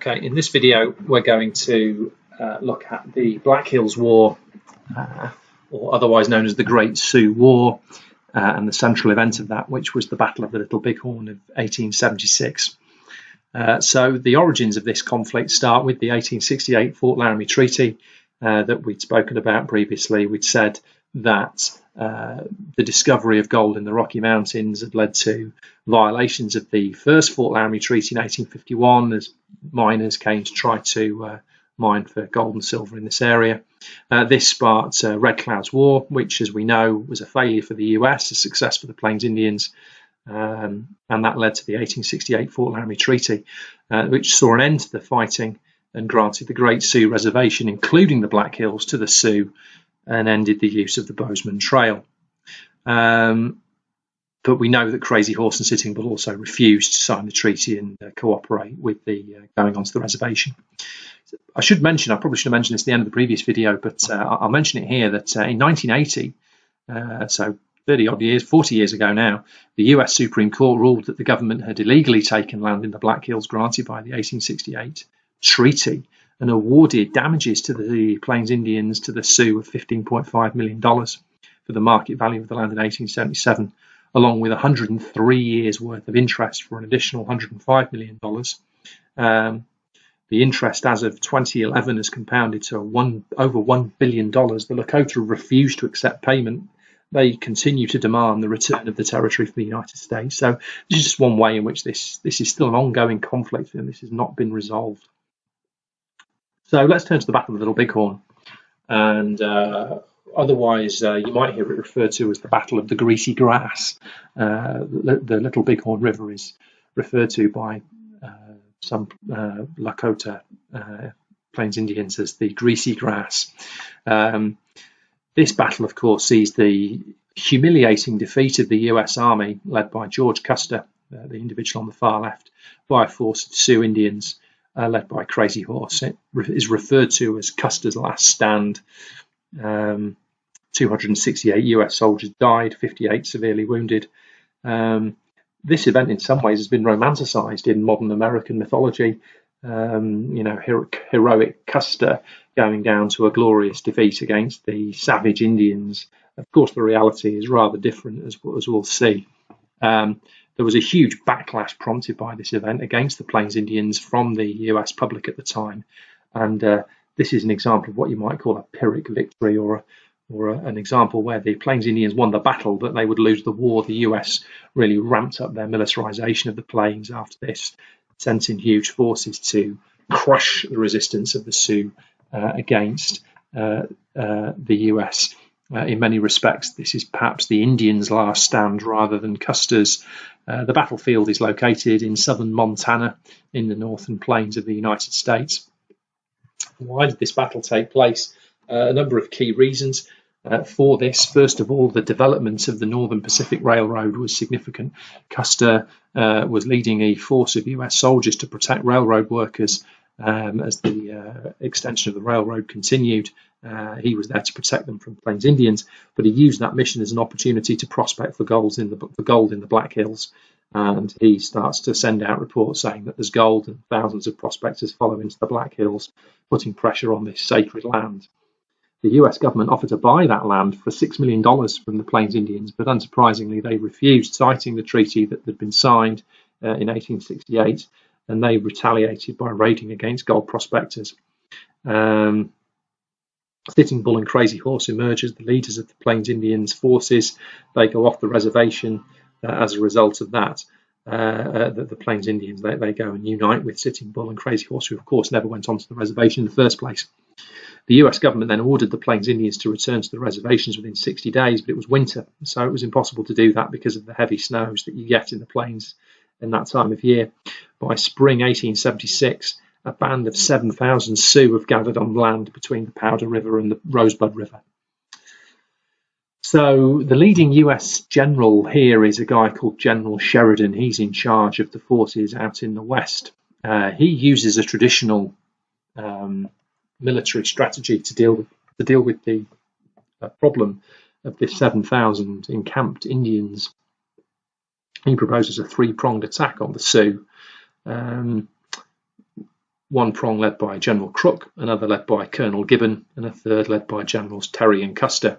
Okay, in this video we're going to look at the Black Hills War, or otherwise known as the Great Sioux War, and the central event of that, which was the Battle of the Little Bighorn of 1876. So the origins of this conflict start with the 1868 Fort Laramie Treaty that we'd spoken about previously. We'd said that the discovery of gold in the Rocky Mountains had led to violations of the first Fort Laramie Treaty in 1851 as miners came to try to mine for gold and silver in this area. This sparked Red Cloud's War, which, as we know, was a failure for the US, a success for the Plains Indians, and that led to the 1868 Fort Laramie Treaty, which saw an end to the fighting and granted the Great Sioux Reservation, including the Black Hills, to the Sioux, and ended the use of the Bozeman Trail. But we know that Crazy Horse and Sitting Bull also refused to sign the treaty and cooperate with the going onto the reservation. I probably should have mentioned this at the end of the previous video, but I'll mention it here that in 1980, so 30-odd years, 40 years ago now, the US Supreme Court ruled that the government had illegally taken land in the Black Hills granted by the 1868 treaty and awarded damages to the Plains Indians, to the Sioux, of $15.5 million for the market value of the land in 1877, along with 103 years worth of interest for an additional $105 million. The interest as of 2011 has compounded to over $1 billion. The Lakota refused to accept payment. They continue to demand the return of the territory from the United States. So this is just one way in which this is still an ongoing conflict, and this has not been resolved. So let's turn to the Battle of the Little Bighorn, and otherwise you might hear it referred to as the Battle of the Greasy Grass. The Little Bighorn River is referred to by some Lakota Plains Indians as the Greasy Grass. This battle, of course, sees the humiliating defeat of the US Army, led by George Custer, the individual on the far left, by a force of Sioux Indians, led by Crazy Horse. It is referred to as Custer's Last Stand. 268 US soldiers died, 58 severely wounded. This event in some ways has been romanticized in modern American mythology. Heroic Custer going down to a glorious defeat against the savage Indians. Of course, the reality is rather different, as we'll see. There was a huge backlash prompted by this event against the Plains Indians from the US public at the time, and this is an example of what you might call a Pyrrhic victory, or an example where the Plains Indians won the battle but they would lose the war. The US really ramped up their militarization of the Plains after this, sent in huge forces to crush the resistance of the Sioux against the US. In many respects, this is perhaps the Indians' last stand rather than Custer's. The battlefield is located in southern Montana in the northern plains of the United States. Why did this battle take place? A number of key reasons for this. First of all, the development of the Northern Pacific Railroad was significant. Custer was leading a force of US soldiers to protect railroad workers as the extension of the railroad continued. He was there to protect them from Plains Indians, but he used that mission as an opportunity to prospect for gold in the Black Hills. And he starts to send out reports saying that there's gold, and thousands of prospectors follow into the Black Hills, putting pressure on this sacred land. The US government offered to buy that land for $6 million from the Plains Indians, but unsurprisingly they refused, citing the treaty that had been signed in 1868, and they retaliated by raiding against gold prospectors. Sitting Bull and Crazy Horse emerge as the leaders of the Plains Indians forces. They go off the reservation as a result of that. The Plains Indians, they go and unite with Sitting Bull and Crazy Horse, who of course never went onto the reservation in the first place. The US government then ordered the Plains Indians to return to the reservations within 60 days, but it was winter, so it was impossible to do that because of the heavy snows that you get in the plains in that time of year. By spring 1876, a band of 7,000 Sioux have gathered on land between the Powder River and the Rosebud River. So the leading US general here is a guy called General Sheridan. He's in charge of the forces out in the west. He uses a traditional military strategy to deal with the problem of the 7,000 encamped Indians. He proposes a three-pronged attack on the Sioux. one prong led by General Crook, another led by Colonel Gibbon, and a third led by Generals Terry and Custer.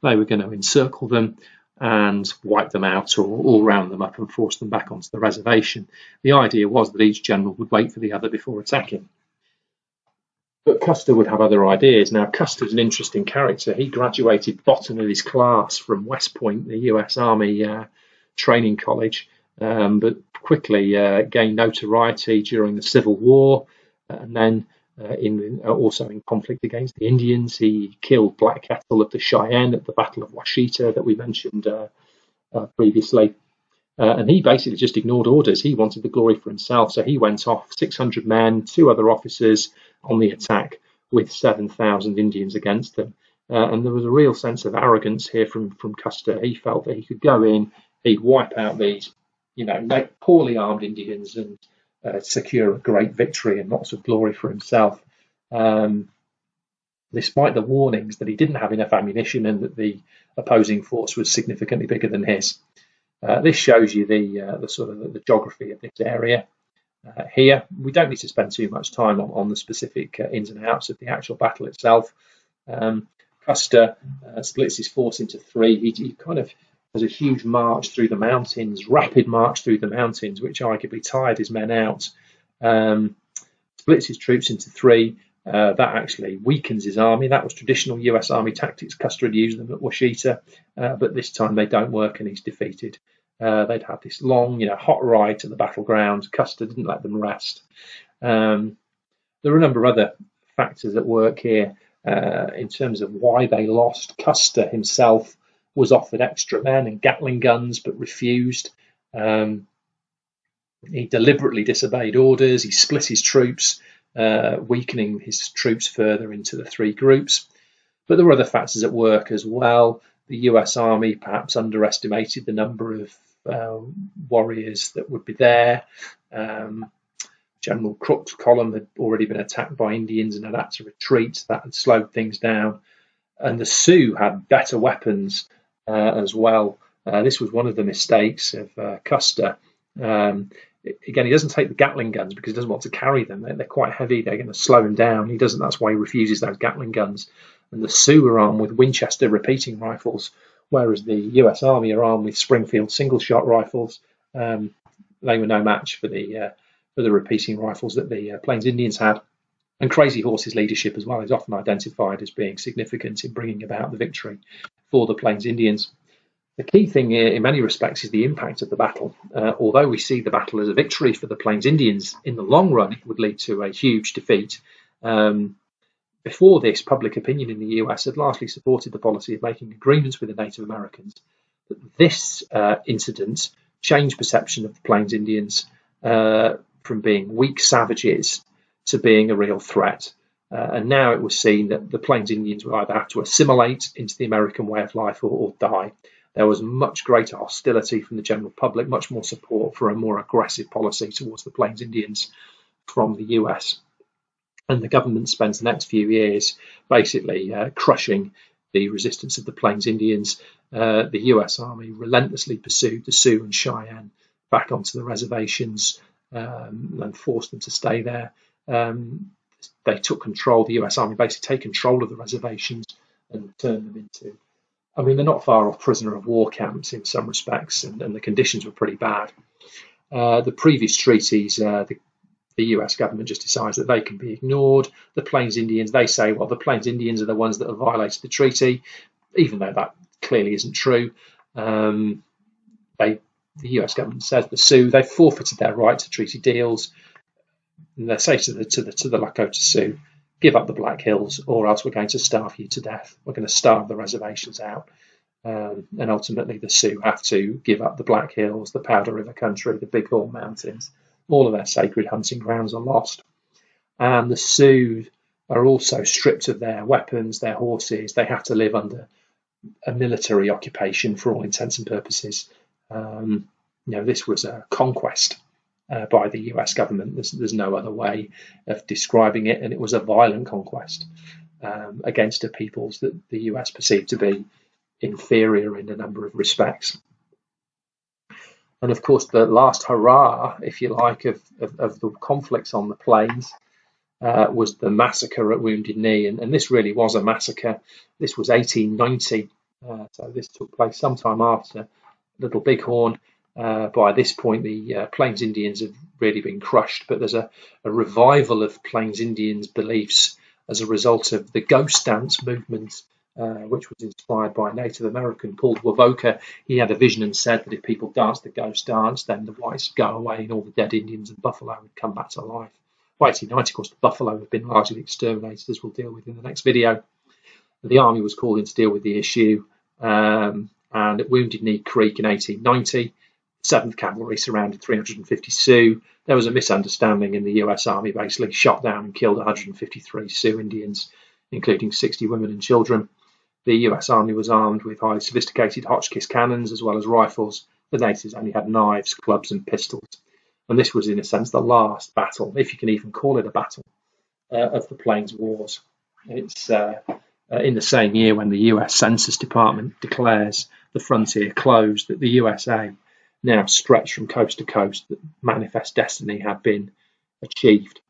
They were going to encircle them and wipe them out, or round them up and force them back onto the reservation. The idea was that each general would wait for the other before attacking. But Custer would have other ideas. Now, Custer's an interesting character. He graduated bottom of his class from West Point, the US Army training college, but quickly gained notoriety during the Civil War, and then also in conflict against the Indians. He killed Black Kettle of the Cheyenne at the Battle of Washita that we mentioned previously. And he basically just ignored orders. He wanted the glory for himself. So he went off, 600 men, 2 other officers on the attack with 7,000 Indians against them. And there was a real sense of arrogance here from Custer. He felt that he could go in, he'd wipe out these, poorly armed Indians and secure a great victory and lots of glory for himself. Despite the warnings that he didn't have enough ammunition and that the opposing force was significantly bigger than his. This shows you the sort of the geography of this area. Here, we don't need to spend too much time on the specific ins and outs of the actual battle itself. Custer splits his force into 3. He kind of has a huge march through the mountains, rapid march through the mountains, which arguably tired his men out. Splits his troops into 3. That actually weakens his army. That was traditional US Army tactics. Custer had used them at Washita, but this time they don't work and he's defeated. They'd had this long, hot ride to the battleground. Custer didn't let them rest. There are a number of other factors at work here in terms of why they lost. Custer himself was offered extra men and Gatling guns, but refused. He deliberately disobeyed orders. He split his troops, weakening his troops further into the 3 groups. But there were other factors at work as well. The US Army perhaps underestimated the number of warriors that would be there. General Crook's column had already been attacked by Indians and had to retreat. That had slowed things down. And the Sioux had better weapons as well. This was one of the mistakes of Custer. Again, he doesn't take the Gatling guns because he doesn't want to carry them. They're quite heavy. They're going to slow him down. He doesn't. That's why he refuses those Gatling guns. And the Sioux are armed with Winchester repeating rifles, whereas the US Army are armed with Springfield single-shot rifles. They were no match for the repeating rifles that the Plains Indians had. And Crazy Horse's leadership as well is often identified as being significant in bringing about the victory for the Plains Indians. The key thing here, in many respects, is the impact of the battle. Although we see the battle as a victory for the Plains Indians, in the long run, it would lead to a huge defeat. Before this, public opinion in the US had largely supported the policy of making agreements with the Native Americans. But this incident changed perception of the Plains Indians from being weak savages to being a real threat. And now it was seen that the Plains Indians would either have to assimilate into the American way of life or die. There was much greater hostility from the general public, much more support for a more aggressive policy towards the Plains Indians from the US. And the government spends the next few years basically crushing the resistance of the Plains Indians. The US Army relentlessly pursued the Sioux and Cheyenne back onto the reservations and forced them to stay there. They took control, the US Army basically take control of the reservations and turn them into, they're not far off prisoner of war camps in some respects, and the conditions were pretty bad. The previous treaties, the US government just decides that they can be ignored. The Plains Indians, they say, well, the Plains Indians are the ones that have violated the treaty, even though that clearly isn't true. The US government says the Sioux, they've forfeited their right to treaty deals. And they say to the Lakota Sioux, give up the Black Hills or else we're going to starve you to death. We're going to starve the reservations out. And ultimately the Sioux have to give up the Black Hills, the Powder River country, the Bighorn Mountains. All of their sacred hunting grounds are lost. And the Sioux are also stripped of their weapons, their horses. They have to live under a military occupation for all intents and purposes. This was a conquest by the US government. There's no other way of describing it, and it was a violent conquest against a peoples that the US perceived to be inferior in a number of respects. And of course, the last hurrah, if you like, of the conflicts on the plains was the massacre at Wounded Knee, and this really was a massacre. This was 1890, so this took place sometime after Little Bighorn. By this point, the Plains Indians have really been crushed, but there's a revival of Plains Indians beliefs as a result of the ghost dance movement, which was inspired by a Native American called Wovoka. He had a vision and said that if people danced the ghost dance, then the whites would go away and all the dead Indians and buffalo would come back to life. By 1890, of course, the buffalo have been largely exterminated, as we'll deal with in the next video. The army was called in to deal with the issue, and at Wounded Knee Creek in 1890, 7th Cavalry surrounded 350 Sioux. There was a misunderstanding, and the US Army basically shot down and killed 153 Sioux Indians, including 60 women and children. The US Army was armed with highly sophisticated Hotchkiss cannons as well as rifles. The natives only had knives, clubs, and pistols. And this was, in a sense, the last battle, if you can even call it a battle, of the Plains Wars. It's in the same year when the US Census Department declares the frontier closed, that the USA, now stretched from coast to coast, that manifest destiny had been achieved.